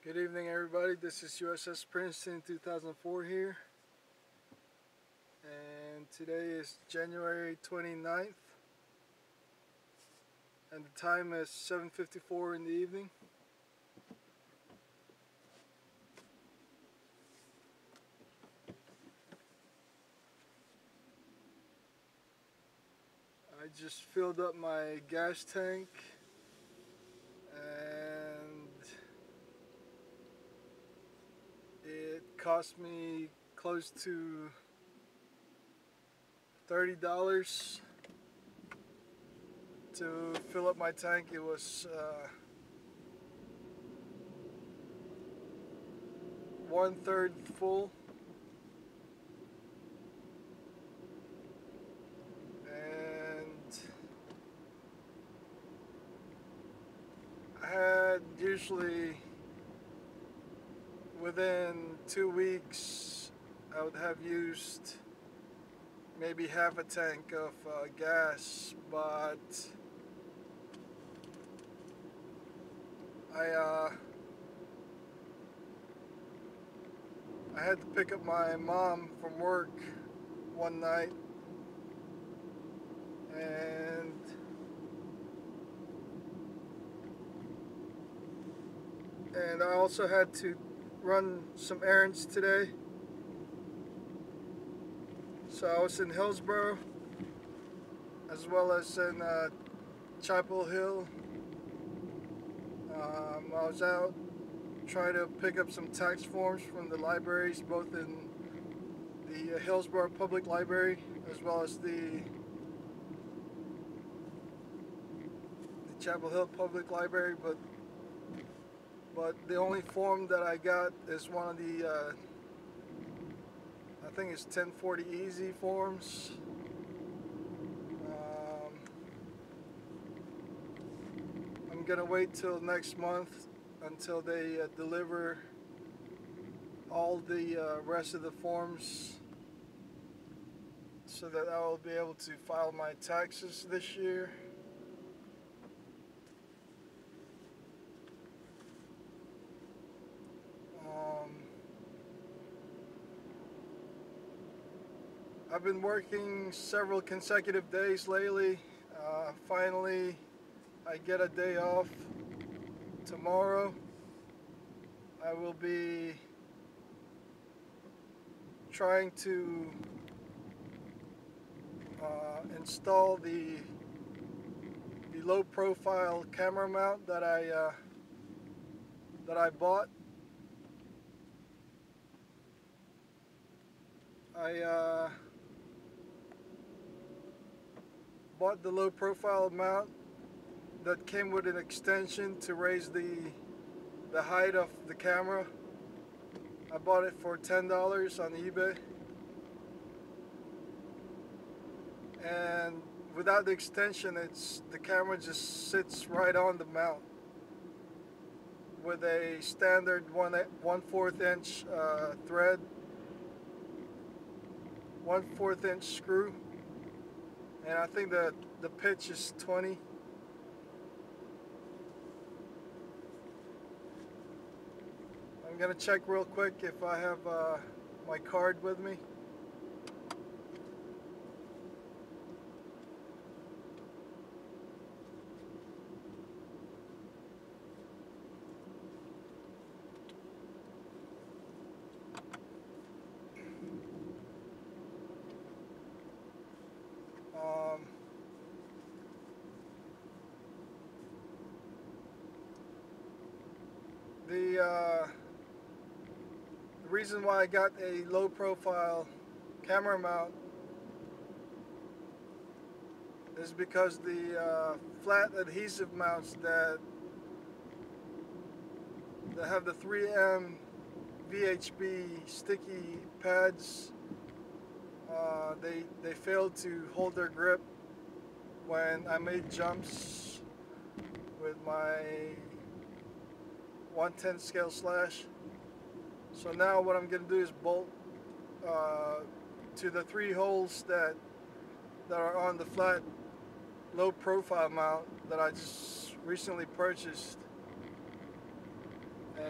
Good evening, everybody. This is USS Princeton 2004 here, and today is January 29th, and the time is 7:54 in the evening. I just filled up my gas tank, and it cost me close to $30 to fill up my tank. It was 1/3 full, and I had usually within 2 weeks I would have used maybe half a tank of gas, but I had to pick up my mom from work one night, and I also had to run some errands today. So I was in Hillsboro as well as in Chapel Hill. I was out trying to pick up some tax forms from the libraries, both in the Hillsboro Public Library as well as the Chapel Hill Public Library, but the only form that I got is one of the I think it's 1040 Easy forms. I'm gonna wait till next month until they deliver all the rest of the forms, so that I will be able to file my taxes this year. I've been working several consecutive days lately. Finally, I get a day off tomorrow. I will be trying to install the low-profile camera mount that I bought. I bought the low-profile mount that came with an extension to raise the height of the camera. I bought it for $10 on eBay, and without the extension, the camera just sits right on the mount with a standard 1/4 inch thread, 1/4 inch screw, and I think that the pitch is 20. I'm gonna check real quick if I have my card with me. The reason why I got a low-profile camera mount is because the flat adhesive mounts that have the 3M VHB sticky pads, they failed to hold their grip when I made jumps with my 1/10 scale slash. So now what I'm going to do is bolt to the 3 holes that are on the flat low profile mount that I just recently purchased,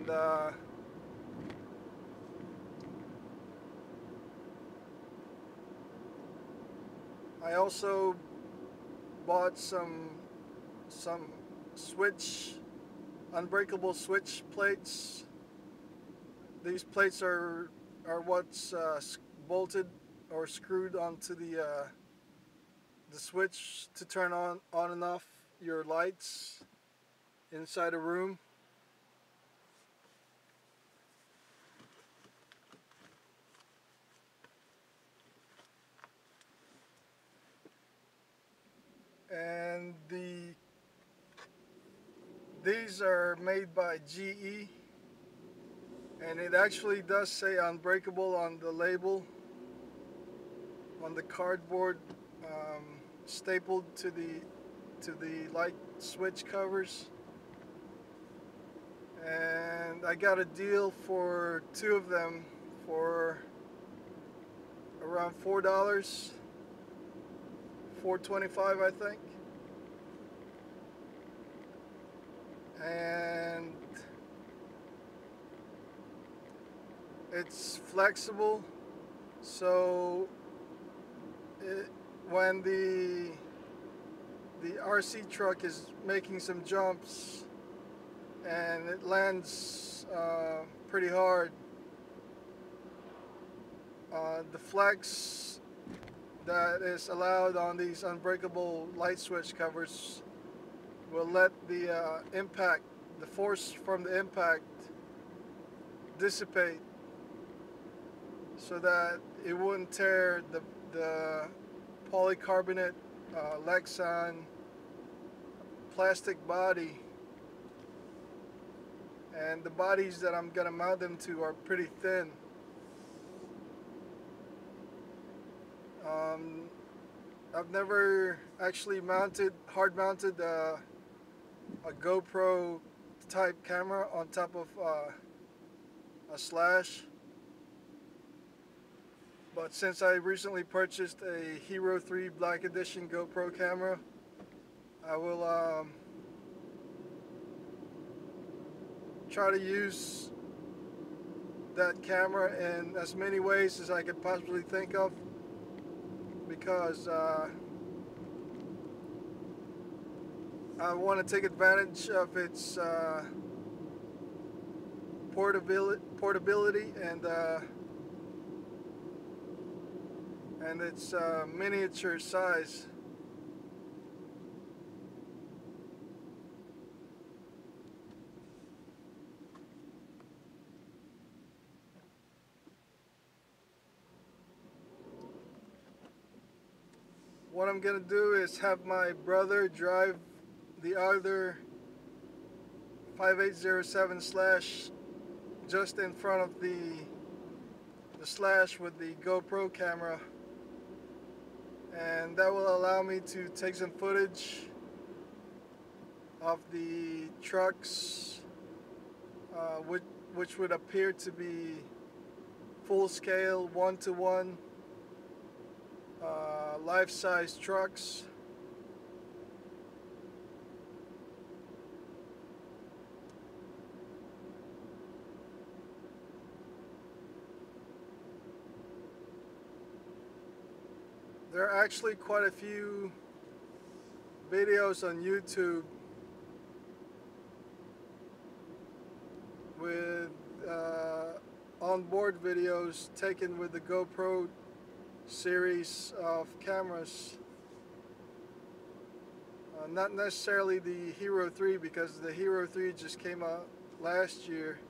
And I also bought some switch, unbreakable switch plates. These plates are what's bolted or screwed onto the switch to turn on and off your lights inside a room. And these are made by GE, and it actually does say unbreakable on the label, on the cardboard stapled to the light switch covers. And I got a deal for 2 of them for around $4, $4.25 I think. And it's flexible, so when the RC truck is making some jumps and it lands pretty hard, the flex that is allowed on these unbreakable light switch covers will let the impact, the force from the impact, dissipate so that it wouldn't tear the polycarbonate Lexan plastic body. And the bodies that I'm gonna mount them to are pretty thin. I've never actually hard mounted a GoPro type camera on top of a Slash. But since I recently purchased a Hero 3 Black Edition GoPro camera, I will try to use that camera in as many ways as I could possibly think of, because I want to take advantage of its portability and its miniature size. What I'm gonna do is have my brother drive the other 5807 Slash just in front of the Slash with the GoPro camera, and that will allow me to take some footage of the trucks, which would appear to be full-scale, one-to-one life-size trucks. There are actually quite a few videos on YouTube with onboard videos taken with the GoPro series of cameras. Not necessarily the Hero 3, because the Hero 3 just came out last year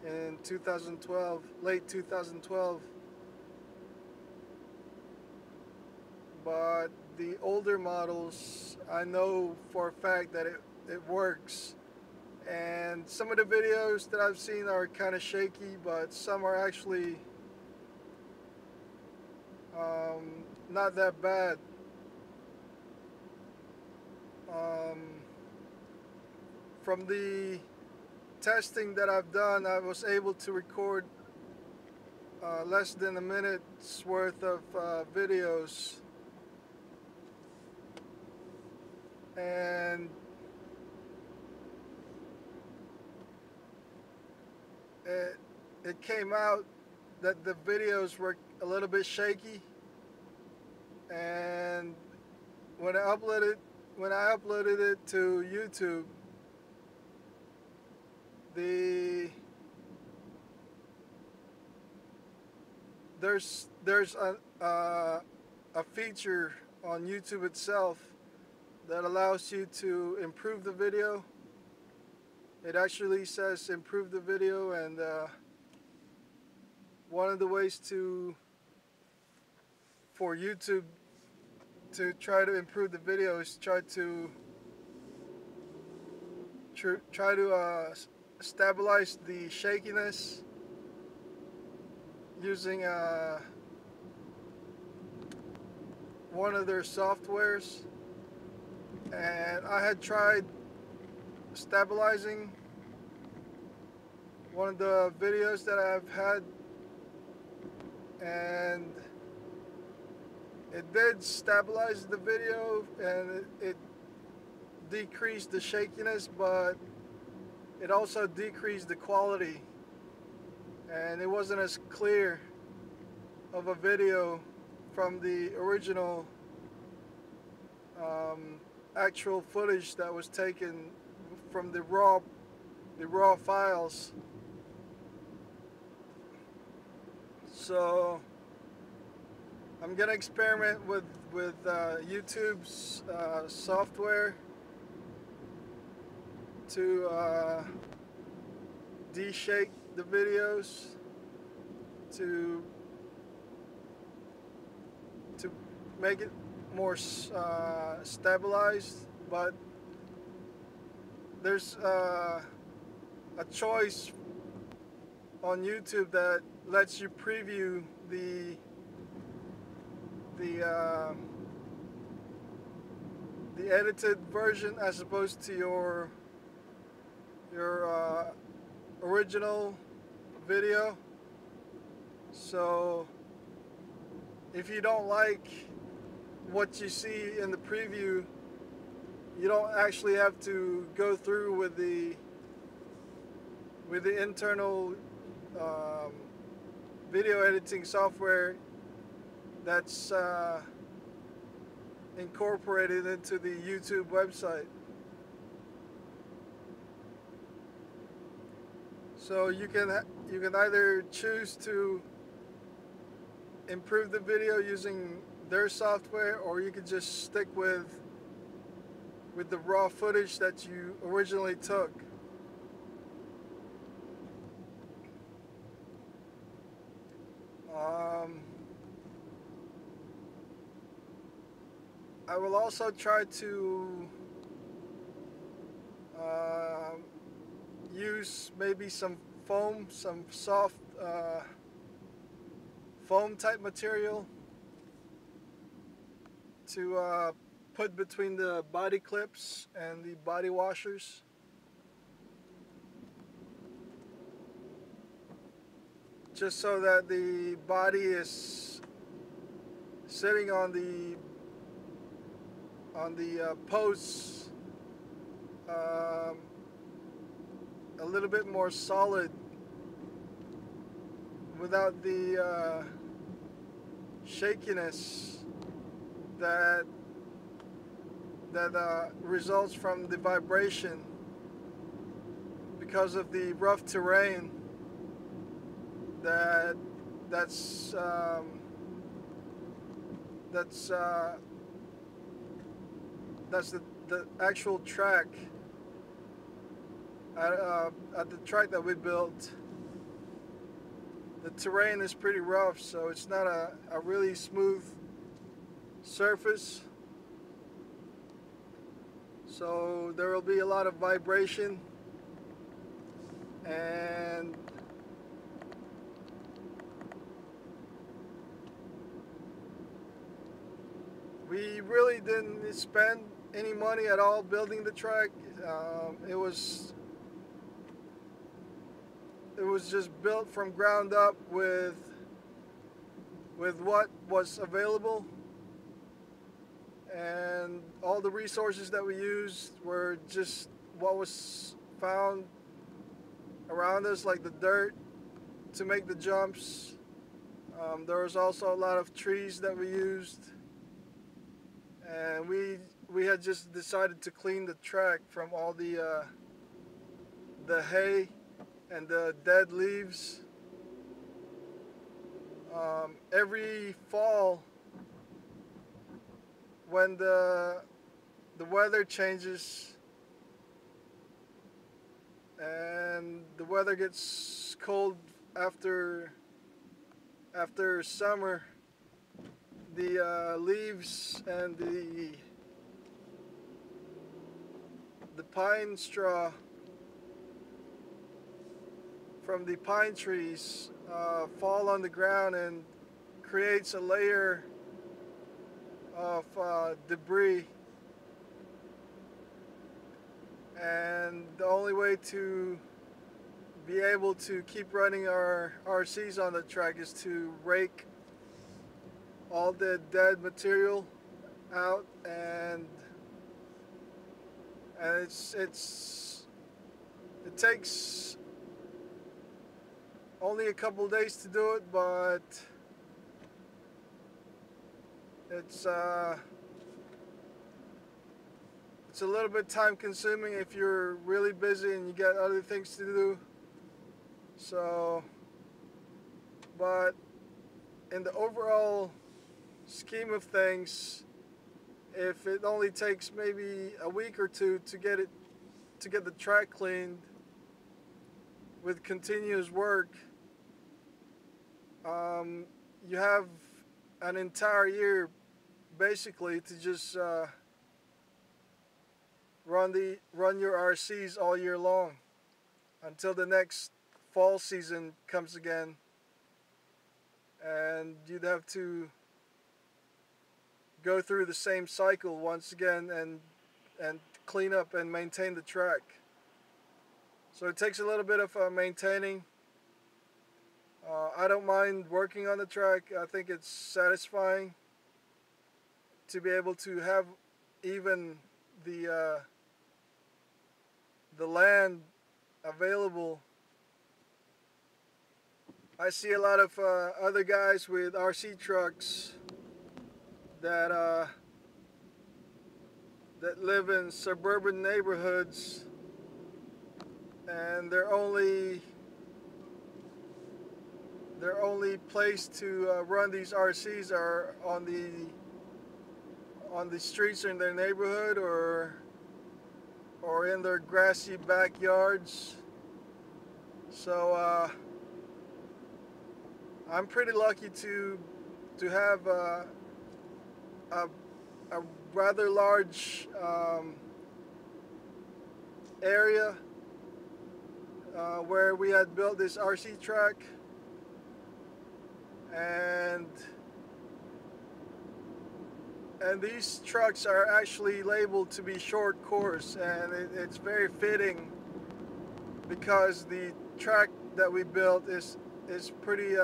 in 2012, late 2012. But the older models, I know for a fact that it works. And some of the videos that I've seen are kind of shaky, but some are actually not that bad. From the testing that I've done, I was able to record less than a minute's worth of videos, and it, it came out that the videos were a little bit shaky, and when I uploaded it to YouTube, the there's a feature on YouTube itself that allows you to improve the video. It actually says improve the video, and one of the ways for YouTube to try to improve the video is try to stabilize the shakiness using one of their softwares. And I had tried stabilizing one of the videos that I've had, and it did stabilize the video, and it decreased the shakiness, but it also decreased the quality, and it wasn't as clear of a video from the original actual footage that was taken from the raw files. So I'm gonna experiment with YouTube's software to de-shake the videos, to make it more stabilized. But there's a choice on YouTube that lets you preview the edited version as opposed to your original video. So if you don't like what you see in the preview, you don't actually have to go through with the internal video editing software that's incorporated into the YouTube website. So you can either choose to improve the video using their software, or you can just stick with the raw footage that you originally took. I will also try to use maybe some foam, some soft foam type material to put between the body clips and the body washers. Just so that the body is sitting on the posts a little bit more solid, without the shakiness that results from the vibration because of the rough terrain that's the actual track at the track that we built. The terrain is pretty rough, so it's not a really smooth surface. So there will be a lot of vibration, and we really didn't spend any money at all building the track. It was just built from ground up with what was available, and all the resources that we used were just what was found around around us, like the dirt, to make the jumps. There was also a lot of trees that we used, and we had just decided to clean the track from all the hay and the dead leaves. Every fall, when the weather changes and the weather gets cold after summer, the leaves and the pine straw from the pine trees fall on the ground and creates a layer of debris. And the only way to be able to keep running our RCs on the track is to rake all the dead material out, and it takes only a couple days to do it, but it's a little bit time consuming if you're really busy and you got other things to do. So, but in the overall scheme of things, if it only takes maybe a week or two to get the track cleaned with continuous work, you have an entire year basically to just run your RCs all year long until the next fall season comes again, and you'd have to go through the same cycle once again and clean up and maintain the track. So it takes a little bit of maintaining. I don't mind working on the track. I think it's satisfying to be able to have even the land available. I see a lot of other guys with RC trucks that live in suburban neighborhoods, and their only place to run these RCs are on the streets in their neighborhood or in their grassy backyards. So I'm pretty lucky to have a rather large area where we had built this RC track, and these trucks are actually labeled to be short course, and it's very fitting because the track that we built is pretty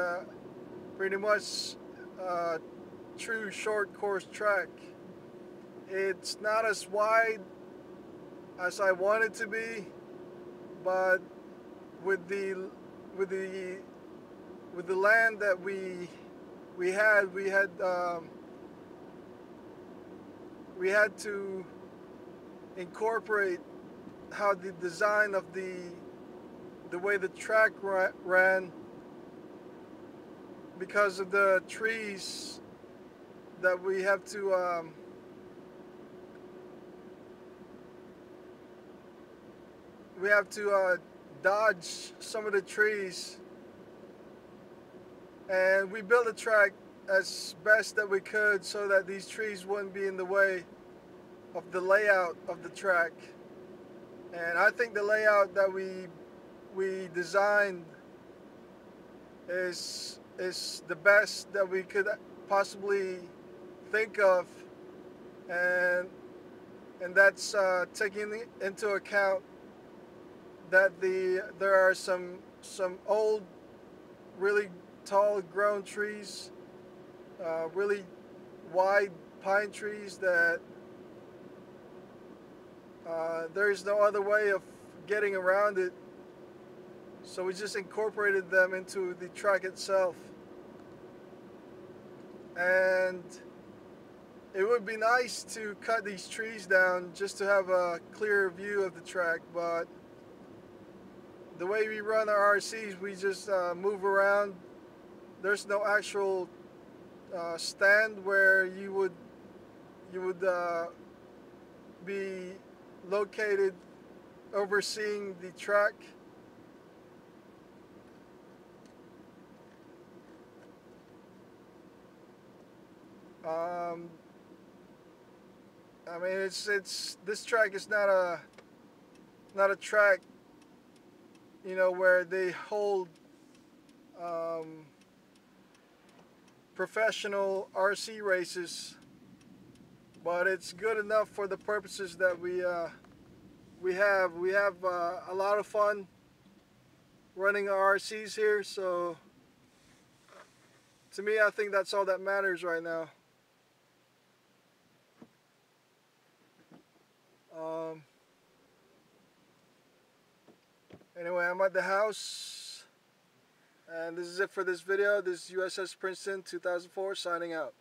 much true short course track. It's not as wide as I want it to be, but with the land that we had to incorporate how the design of the way the track ran, because of the trees that we have to dodge some of the trees, and we built a track as best that we could so that these trees wouldn't be in the way of the layout of the track. And I think the layout that we designed is the best that we could possibly think of, and that's taking into account that there are some old, really tall grown trees, really wide pine trees that there's no other way of getting around it So we just incorporated them into the track itself. And it would be nice to cut these trees down just to have a clearer view of the track, but the way we run our RCs, we just move around. There's no actual stand where you would be located overseeing the track. I mean, it's this track is not a track, you know, where they hold professional RC races, but it's good enough for the purposes that we have. We have a lot of fun running our RCs here, so to me, I think that's all that matters right now. Anyway, I'm at the house, and this is it for this video. This is USS Princeton 2004 signing out.